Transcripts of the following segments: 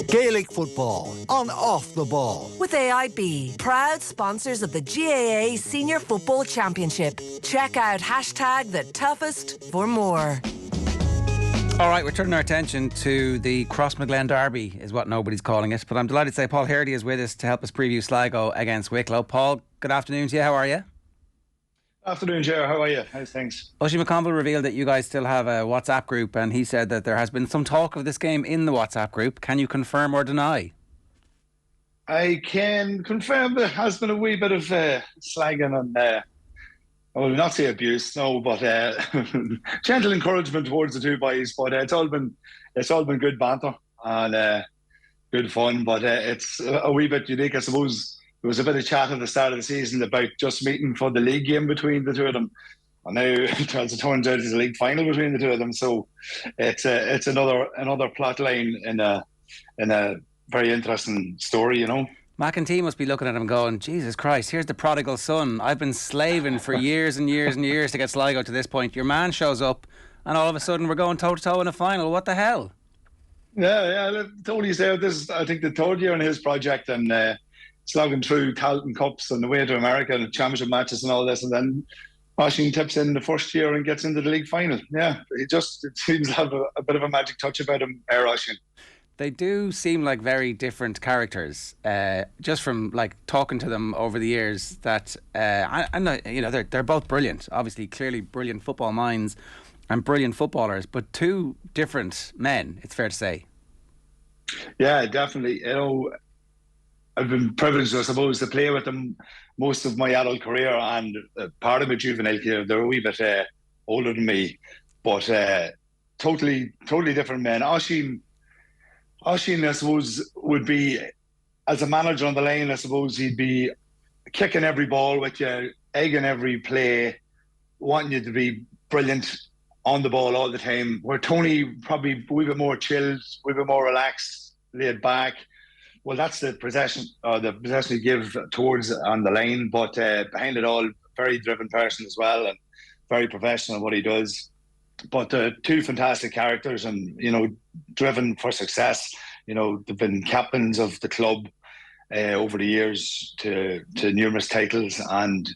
Gaelic football on Off the Ball. With AIB, proud sponsors of the GAA Senior Football Championship. Check out hashtag the toughest for more. All right, we're turning our attention to the Crossmaglen derby, is what nobody's calling it. But I'm delighted to say Paul Hearty is with us to help us preview Sligo against Wicklow. Paul, good afternoon to you. How are you? Afternoon, Ger. How are you? How's things? Oisin McConville revealed that you guys still have a WhatsApp group, and he said that there has been some talk of this game in the WhatsApp group. Can you confirm or deny? I can confirm there has been a wee bit of slagging and, I will not say abuse, no, but gentle encouragement towards the two boys. But it's all been good banter and good fun. But it's a wee bit unique, I suppose. There was a bit of chat at the start of the season about just meeting for the league game between the two of them. And now, as it turns out, it's a league final between the two of them. So it's another plot line in a very interesting story, you know. McEntee must be looking at him going, Jesus Christ, here's the prodigal son. I've been slaving for years and years and years to get Sligo to this point. Your man shows up and all of a sudden we're going toe-to-toe in a final. What the hell? Yeah, Tony's there. This is, I think, the third year in his project, and slogging through Carlton Cups on the way to America and championship matches and all this, and then Oisin tips in the first year and gets into the league final. Yeah, it seems to have a bit of a magic touch about him, Oisin. They do seem like very different characters, just from like talking to them over the years. That I'm not, you know, they're both brilliant, obviously, clearly brilliant football minds and brilliant footballers, but two different men. It's fair to say. Yeah, definitely. You know, I've been privileged, I suppose, to play with them most of my adult career, and part of my juvenile career. They're a wee bit older than me, but totally different men. Oisin, I suppose, would be, as a manager on the line, I suppose he'd be kicking every ball with you, egging every play, wanting you to be brilliant on the ball all the time. Where Tony probably a wee bit more chilled, a wee bit more relaxed, laid back. Well, that's the possession you give towards on the line, but behind it all, very driven person as well, and very professional at what he does. But two fantastic characters, and you know, driven for success. You know, they've been captains of the club over the years to numerous titles, and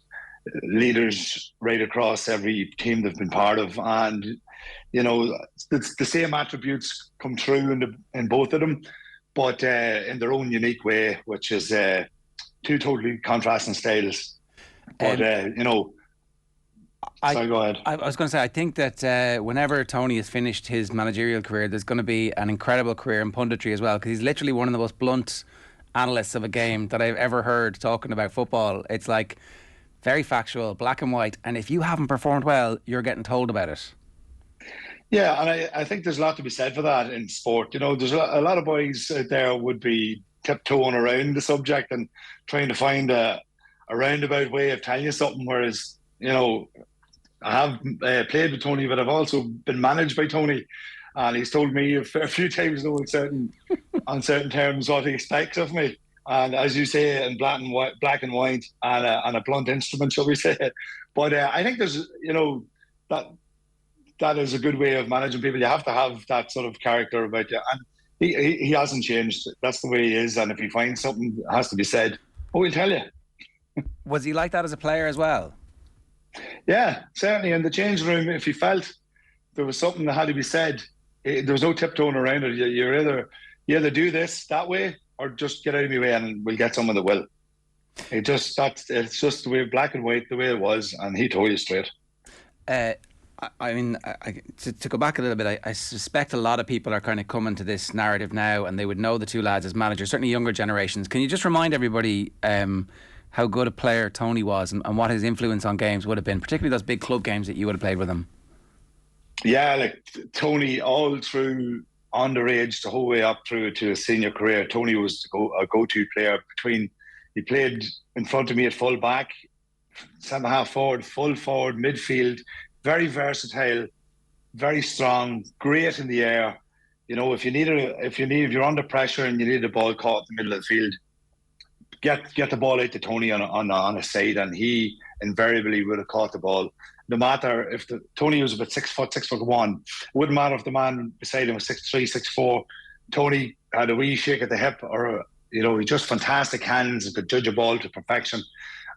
leaders right across every team they've been part of. And you know, the same attributes come true in both of them, but in their own unique way, which is two totally contrasting styles. But you know. Sorry, go ahead. I was going to say, I think that whenever Tony has finished his managerial career, there's going to be an incredible career in punditry as well, because he's literally one of the most blunt analysts of a game that I've ever heard talking about football. It's like very factual, black and white, and if you haven't performed well, you're getting told about it. Yeah, and I think there's a lot to be said for that in sport. You know, there's a lot of boys out there would be tiptoeing around the subject and trying to find a roundabout way of telling you something, whereas, you know, I have played with Tony, but I've also been managed by Tony, and he's told me a few times, you know, on certain terms what he expects of me. And as you say, in black and white, and a blunt instrument, shall we say? But I think there's, you know, that is a good way of managing people. You have to have that sort of character about you, and he hasn't changed. That's the way he is, and if he finds something that has to be said, he'll tell you. Was he like that as a player as well? Yeah, certainly. In the changing room, if he felt there was something that had to be said, there was no tiptoeing around it. You either do this that way or just get out of my way and we'll get someone that will. It's just the way, black and white, the way it was, and he told you straight. I mean, to go back a little bit, I suspect a lot of people are kind of coming to this narrative now, and they would know the two lads as managers, certainly younger generations. Can you just remind everybody how good a player Tony was and what his influence on games would have been, particularly those big club games that you would have played with him? Yeah, like Tony, all through underage, the whole way up through to his senior career, Tony was a go-to player. He played in front of me at full back, centre-half forward, full forward, midfield, very versatile, very strong, great in the air. You know, if you're under pressure and you need the ball caught in the middle of the field, get the ball out to Tony on a side, and he invariably would have caught the ball. No matter if Tony was about 6'1", it wouldn't matter if the man beside him was 6'3", 6'4", Tony had a wee shake at the hip, or just fantastic hands, could judge a ball to perfection.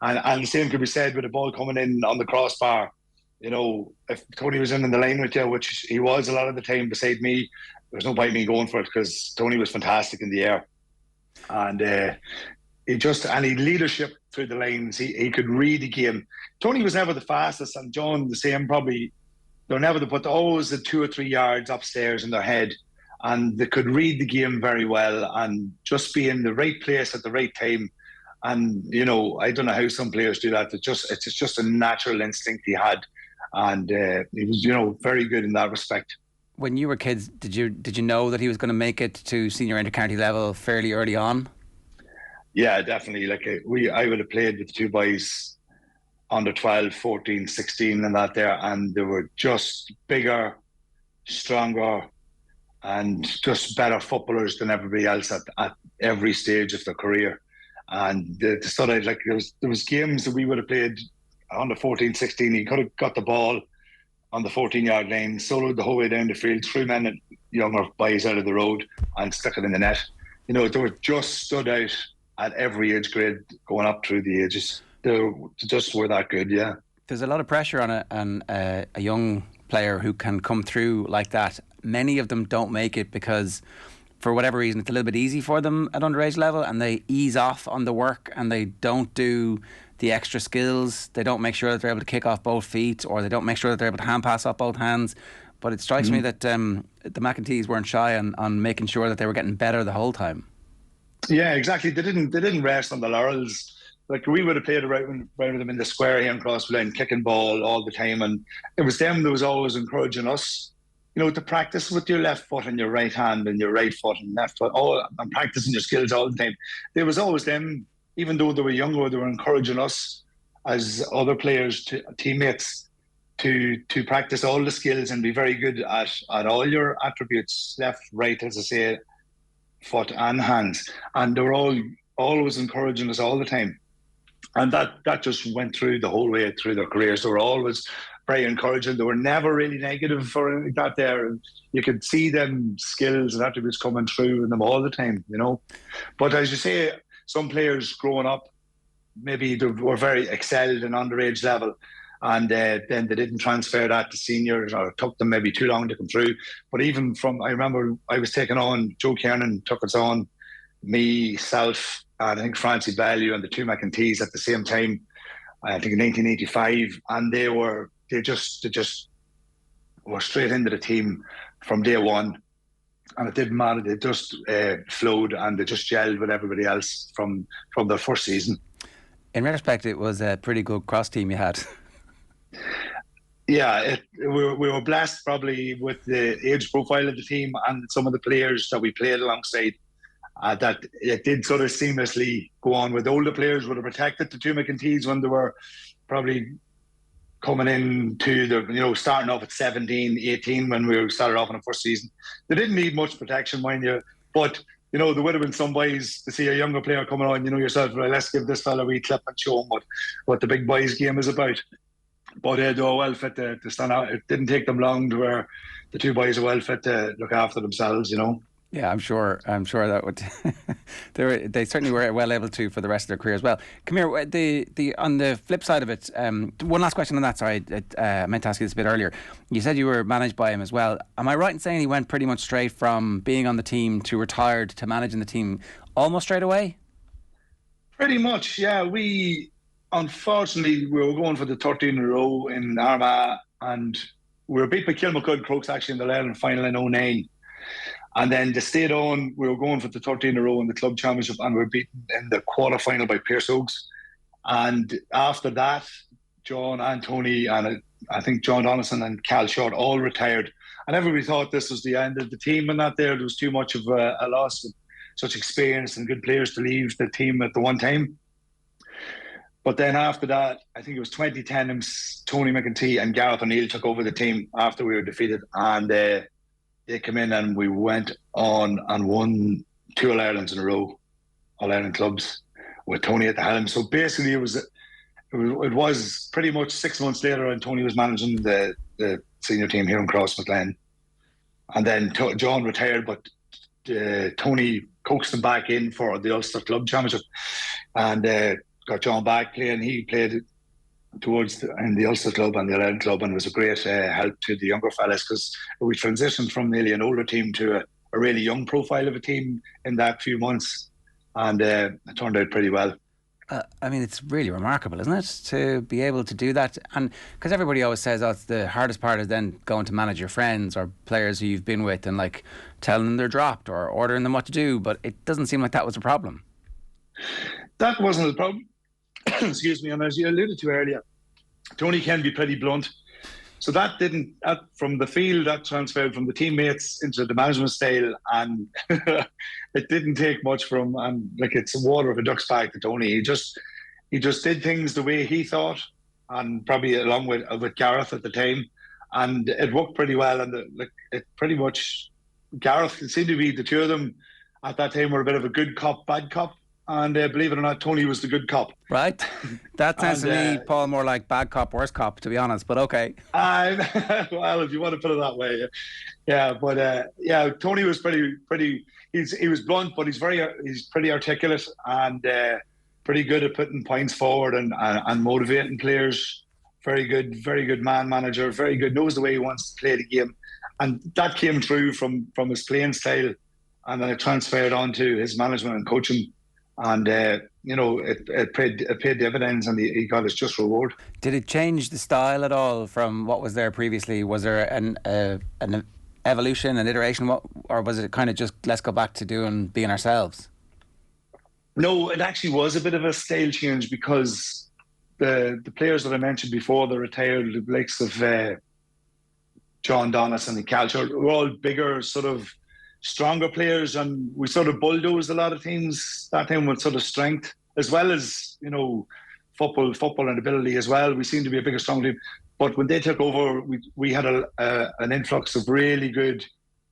And the same could be said with the ball coming in on the crossbar. If Tony was in the line with you, which he was a lot of the time beside me, there's no point me going for it, because Tony was fantastic in the air. And he leadership through the lines. He could read the game. Tony was never the fastest, and John the same probably. They're never but always the 2 or 3 yards upstairs in their head, and they could read the game very well and just be in the right place at the right time. And I don't know how some players do that. It's just a natural instinct he had, and he was very good in that respect. When you were kids, did you know that he was going to make it to senior inter-county level fairly early on? Yeah, definitely. I would have played with the two boys under 12, 14, 16 and that there, and they were just bigger, stronger, and just better footballers than everybody else at every stage of their career. And there was games that we would have played under 14, 16. He could have got the ball on the 14-yard line, soloed the whole way down the field, 3 men and younger boys out of the road, and stuck it in the net. They were just stood out at every age grade going up through the ages. They just were that good, yeah. There's a lot of pressure on a young player who can come through like that. Many of them don't make it because, for whatever reason, it's a little bit easy for them at underage level, and they ease off on the work and they don't do the extra skills. They don't make sure that they're able to kick off both feet, or they don't make sure that they're able to hand pass off both hands. But it strikes me that the McEntees weren't shy on making sure that they were getting better the whole time. Yeah, exactly. They didn't rest on the laurels. We would have played around with them in the square here in Crossmaglen, kicking ball all the time, and it was them that was always encouraging us, to practice with your left foot and your right hand and your right foot and left foot, and practicing your skills all the time. There was always them, even though they were younger, they were encouraging us as other players, teammates, to practice all the skills and be very good at all your attributes, left, right, as I say, foot and hands. And they were always encouraging us all the time. And that just went through the whole way through their careers. They were always very encouraging. They were never really negative or anything like that there. You could see them skills and attributes coming through in them all the time, But as you say, some players growing up, maybe they were very excelled in underage level, and then they didn't transfer that to seniors, or it took them maybe too long to come through. But even I remember I was taking on, Joe Kiernan took us on, myself, and I think Francie Bellew and the two McEntees at the same time, I think in 1985, and they just were straight into the team from day one, and it didn't matter. They just flowed, and they just gelled with everybody else from their first season. In retrospect, it was a pretty good cross team you had. Yeah, we were blessed probably with the age profile of the team and some of the players that we played alongside. That it did sort of seamlessly go on. With older players would have protected the two McEntees when they were probably coming into starting off at 17, 18 when we started off in the first season. They didn't need much protection, mind you, but there would have been some ways to see a younger player coming on, yourself, right, let's give this fella a wee clip and show him what the big boys game is about. But they were well fit to stand out. It didn't take them long to where the two boys are well fit to look after themselves, Yeah, I'm sure that would. They certainly were well able to for the rest of their career as well. Come here. The on the flip side of it, one last question on that. Sorry, I meant to ask you this a bit earlier. You said you were managed by him as well. Am I right in saying he went pretty much straight from being on the team to retired to managing the team almost straight away? Pretty much, yeah. Unfortunately, we were going for the 13 in a row in Armagh, and we were beat by Kilmacud Crooks actually in the Ireland final in 2009. And then they stayed on. We were going for the 13 in a row in the club championship, and we were beaten in the quarter-final by Pearse Oaks. And after that, John and Tony, and I think John Donaldson and Cal Short all retired. And everybody thought this was the end of the team, and that there was too much of a loss of such experience and good players to leave the team at the one time. But then after that, I think it was 2010, Tony McEntee and Gareth O'Neill took over the team after we were defeated, and they came in and we went on and won 2 All-Irelands in a row, All-Ireland clubs, with Tony at the helm. So basically it was pretty much 6 months later, and Tony was managing the senior team here in Crossmaglen. And then John retired, but Tony coaxed him back in for the Ulster Club Championship, and got John back playing. He played in the Ulster Club and the Ireland Club, and was a great help to the younger fellas, because we transitioned from nearly an older team to a really young profile of a team in that few months, and it turned out pretty well. I mean, it's really remarkable, isn't it, to be able to do that? And because everybody always says, oh, it's the hardest part is then going to manage your friends or players who you've been with and like telling them they're dropped or ordering them what to do, but it doesn't seem like that was a problem. That wasn't a problem. Excuse me. And as you alluded to earlier, Tony can be pretty blunt. So that from the field, that transferred from the teammates into the management style, and it didn't take much from, and like, it's water of a duck's back to Tony. He just did things the way he thought, and probably along with Gareth at the time, and it worked pretty well. And it pretty much, Gareth, it seemed to be the two of them at that time were a bit of a good cop, bad cop. And believe it or not, Tony was the good cop. Right. That sounds to me, Paul, more like bad cop, worse cop, to be honest, but okay. Well, if you want to put it that way. Yeah, but Tony was pretty he was blunt, but he's pretty articulate and pretty good at putting points forward and motivating players. Very good man manager, very good, knows the way he wants to play the game. And that came through from his playing style, and then it transferred onto his management and coaching. And it paid dividends, and he got his just reward. Did it change the style at all from what was there previously? Was there an evolution, an iteration, or was it kind of just let's go back to being ourselves? No, it actually was a bit of a style change, because the players that I mentioned before, the retired, the likes of John Donis and Calcher, were all bigger, sort of stronger players, and we sort of bulldozed a lot of teams that time with sort of strength, as well as football and ability as well. We seemed to be a bigger, strong team. But when they took over, we had an influx of really good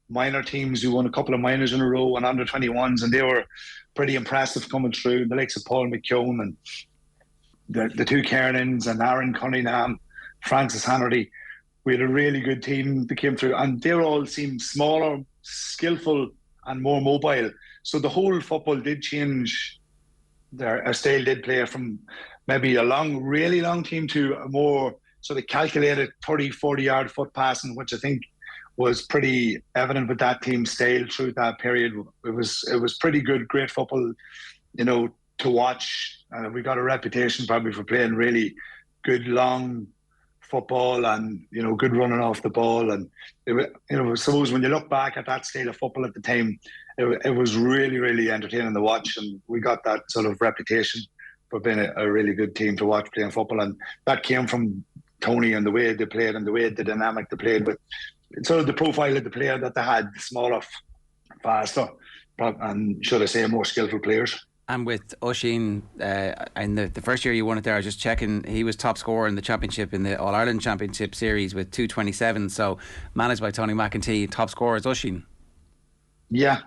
minor teams who won a couple of minors in a row and under 21s, and they were pretty impressive coming through. The likes of Paul McCune and the two Kernans and Aaron Cunningham, Francis Hannerty. We had a really good team that came through, and they all seemed smaller, skillful and more mobile. So the whole football did change. Our style did play from maybe a really long team to a more sort of calculated 30, 40-yard foot passing, which I think was pretty evident with that team's style through that period. It was pretty good, great football, to watch. We got a reputation probably for playing really good, long football and good running off the ball, and I suppose when you look back at that style of football at the time, it was really, really entertaining to watch, and we got that sort of reputation for being a really good team to watch playing football, and that came from Tony and the way they played and the way the dynamic they played with, sort of the profile of the player that they had, smaller, faster, and should I say more skillful players. And with Oisin, in the first year you won it there, I was just checking, he was top scorer in the championship, in the All-Ireland Championship series with 227. So managed by Tony McEntee, top scorer is Oisin. Yeah,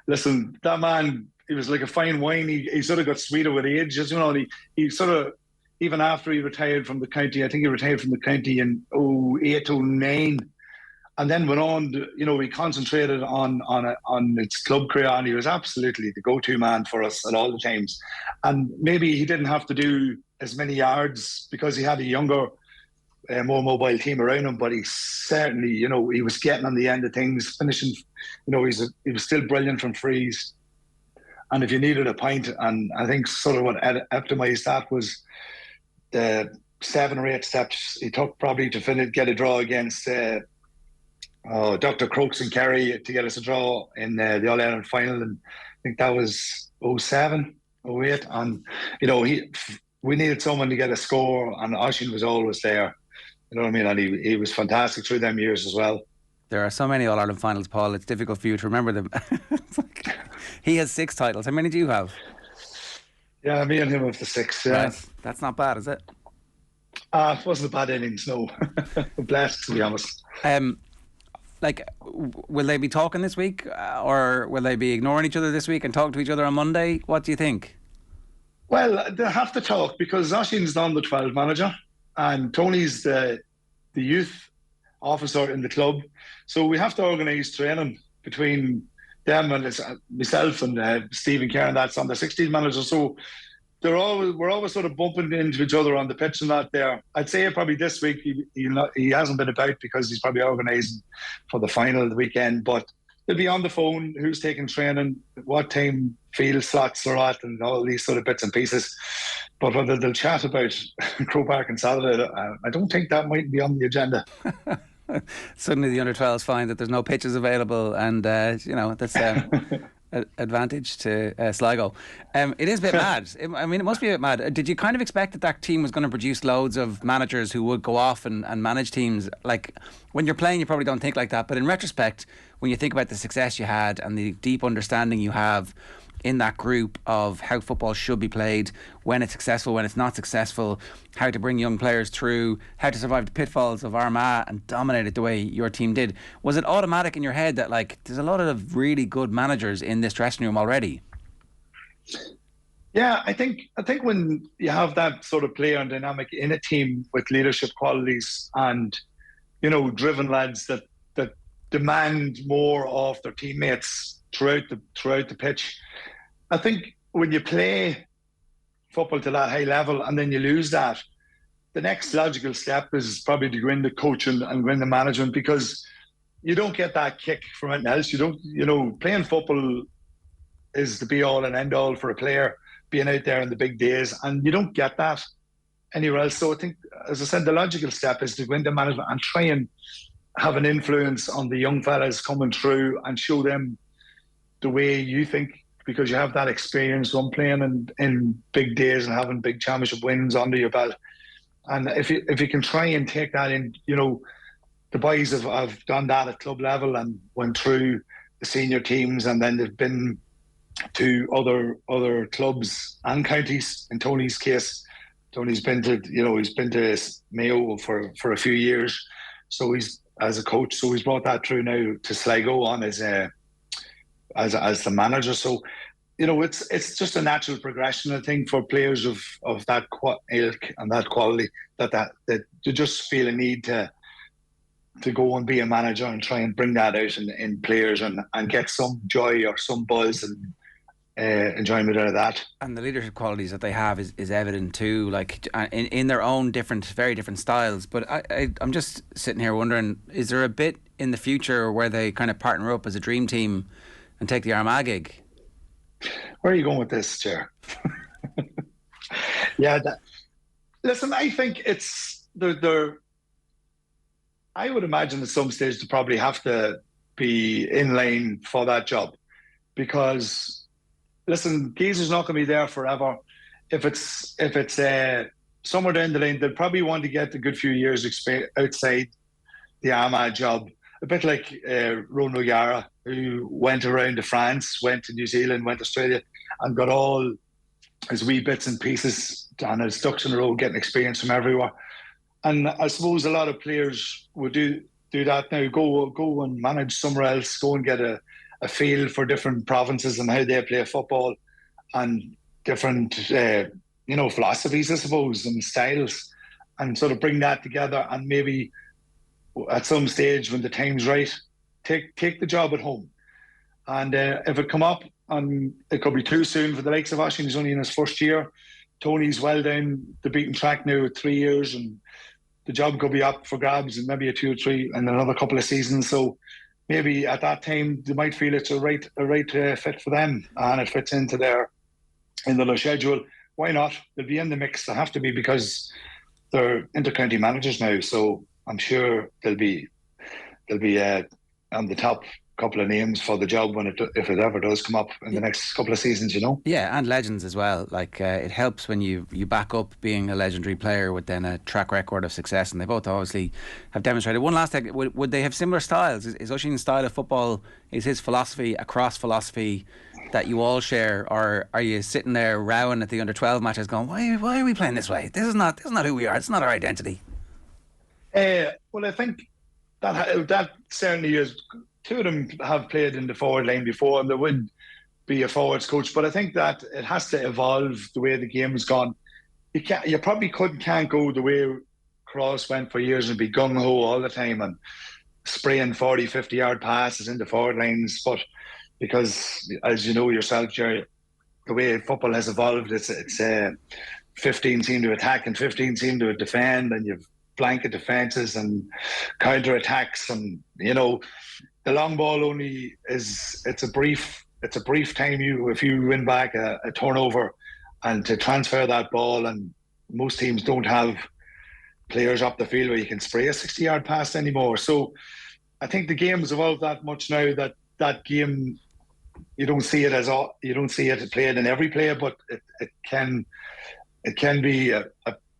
listen, that man, he was like a fine wine. He sort of got sweeter with age. He sort of, even after he retired from the county, I think he retired from the county in 08, 09. And then went on, he concentrated on its club career, and he was absolutely the go-to man for us at all the times. And maybe he didn't have to do as many yards because he had a younger, more mobile team around him, but he certainly, he was getting on the end of things, finishing, he was still brilliant from frees. And if you needed a point, and I think sort of what epitomised that was the 7 or 8 steps he took probably to get a draw against Dr. Crokes and Kerry to get us a draw in the All-Ireland final, and I think that was 07, 08, and we needed someone to get a score, and Oisin was always there, you know what I mean, and he was fantastic through them years as well. There are so many All-Ireland finals, Paul, it's difficult for you to remember them. He has 6 titles. How many do you have? Yeah, me and him have the 6. Yeah. Right. That's not bad, is it? It wasn't a bad innings, no. Blessed, to be honest. Will they be talking this week, or will they be ignoring each other this week and talk to each other on Monday? What do you think? Well, they have to talk because Oisin's the under 12 manager and Tony's the youth officer in the club. So we have to organise training between them and it's myself and Stephen Kerr, and that's on the 16 managers. So we're always sort of bumping into each other on the pitch and that there. I'd say probably this week he hasn't been about because he's probably organising for the final of the weekend, but they'll be on the phone, who's taking training, what time field slots are at, and all these sort of bits and pieces. But whether they'll chat about Croke Park and Saturday, I don't think that might be on the agenda. Suddenly the under-12s find that there's no pitches available, and that's advantage to Sligo. It is a bit mad. It must be a bit mad. Did you kind of expect that team was going to produce loads of managers who would go off and manage teams? Like, when you're playing, you probably don't think like that, but in retrospect, when you think about the success you had and the deep understanding you have in that group of how football should be played, when it's successful, when it's not successful, how to bring young players through, how to survive the pitfalls of Armagh and dominate it the way your team did, was it automatic in your head that, like, there's a lot of really good managers in this dressing room already? Yeah, I think when you have that sort of player and dynamic in a team with leadership qualities and, driven lads that demand more of their teammates throughout the pitch, I think when you play football to that high level and then you lose that, the next logical step is probably to go into coaching and go into management, because you don't get that kick from anything else. You don't, playing football is the be all and end all for a player, being out there in the big days, and you don't get that anywhere else. So I think, as I said, the logical step is to go into management and try and have an influence on the young fellas coming through and show them the way you think, because you have that experience on playing in big days and having big championship wins under your belt. And if you can try and take that in, the boys have done that at club level and went through the senior teams, and then they've been to other clubs and counties. In Tony's case, Tony's been to Mayo for a few years, so he's as a coach. So he's brought that through now to Sligo on as the manager. So it's just a natural progression, I think, for players of that ilk and that quality that you just feel a need to go and be a manager and try and bring that out in players and get some joy or some buzz and enjoyment out of that. And the leadership qualities that they have is evident too, like in their own very different styles. But I'm just sitting here wondering, is there a bit in the future where they kind of partner up as a dream team and take the Armagh gig? Where are you going with this, Ger? Yeah, listen, I think it's I would imagine at some stage to probably have to be in line for that job, because listen, Geezer's not going to be there forever. If it's somewhere down the lane, they'll probably want to get a good few years experience outside the Armagh job. A bit like Ronan O'Gara, who went around to France, went to New Zealand, went to Australia, and got all his wee bits and pieces on his ducks in a row, getting experience from everywhere. And I suppose a lot of players would do that now. Go and manage somewhere else. Go and get a feel for different provinces and how they play football, and different philosophies, I suppose, and styles, and sort of bring that together. And maybe at some stage, when the time's right, take the job at home. And if it come up, and it could be too soon for the likes of Oisin, he's only in his first year. Tony's well down the beaten track now with 3 years, and the job could be up for grabs in maybe a 2 or 3 and another couple of seasons. So maybe at that time they might feel it's a right fit for them, and it fits into their schedule. Why not? They'll be in the mix. They have to be, because they're intercounty managers now. So I'm sure they'll be on the top couple of names for the job if it ever does come up in the next couple of seasons, Yeah, and legends as well. Like it helps when you back up being a legendary player with then a track record of success, and they both obviously have demonstrated. One last thing, would they have similar styles? Is Oisin's style of football, is his philosophy a cross philosophy that you all share, or are you sitting there rowing at the under-12 matches going, why are we playing this way? This is not who we are. It's not our identity. Well, I think that certainly is. Two of them have played in the forward line before, and there would be a forwards coach. But I think that it has to evolve the way the game has gone. You probably can't go the way Cross went for years and be gung-ho all the time and spraying 40, 50-yard passes into forward lines. But because as you know yourself, Jerry, the way football has evolved, it's 15 seem to attack and 15 seem to defend, and you've blanket defences and counter attacks, and you know the long ball only it's a brief time if you win back a turnover, and to transfer that ball, and most teams don't have players up the field where you can spray a 60-yard pass anymore. So I think the game has evolved that much now that game, you don't see it played in every player, but it can be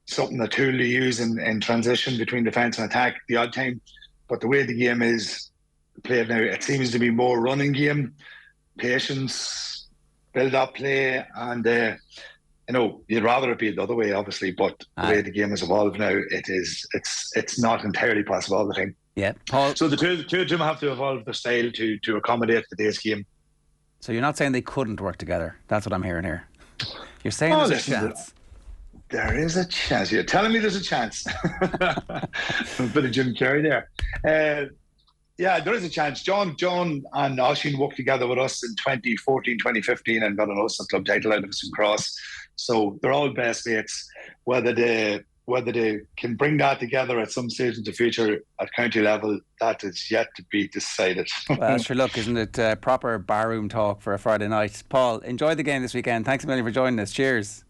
something, a tool to use in transition between defence and attack the odd time. But the way the game is played now, it seems to be more running game, patience, build up play, and you'd rather it be the other way, obviously. But the way the game has evolved now, it's not entirely possible all the time. Yeah, Paul. So the two of them have to evolve their style to accommodate today's game. So you're not saying they couldn't work together? That's what I'm hearing here. You're saying there's a chance. There is a chance. You're telling me there's a chance. A bit of Jim Carrey there. Yeah, there is a chance. John and Oisin worked together with us in 2014, 2015 and got an Ulster club title out of us in Cross. So they're all best mates. Whether they can bring that together at some stage in the future at county level, that is yet to be decided. Well, sure, look, isn't it proper barroom talk for a Friday night? Paul, enjoy the game this weekend. Thanks a million for joining us. Cheers.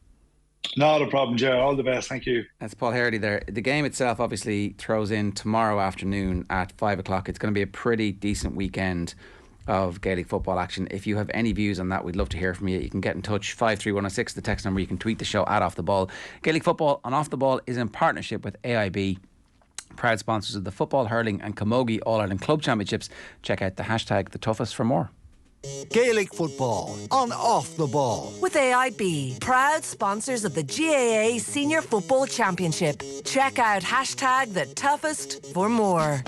Not a problem, Ger. All the best. Thank you. That's Paul Hearty there. The game itself obviously throws in tomorrow afternoon at 5 o'clock. It's going to be a pretty decent weekend of Gaelic football action. If you have any views on that, we'd love to hear from you. You can get in touch, 53106, the text number. You can tweet the show at Off The Ball. Gaelic football on Off The Ball is in partnership with AIB, proud sponsors of the Football, Hurling and Camogie All-Ireland Club Championships. Check out the hashtag The Toughest for more. Gaelic football on Off The Ball. With AIB, proud sponsors of the GAA Senior Football Championship. Check out hashtag The Toughest for more.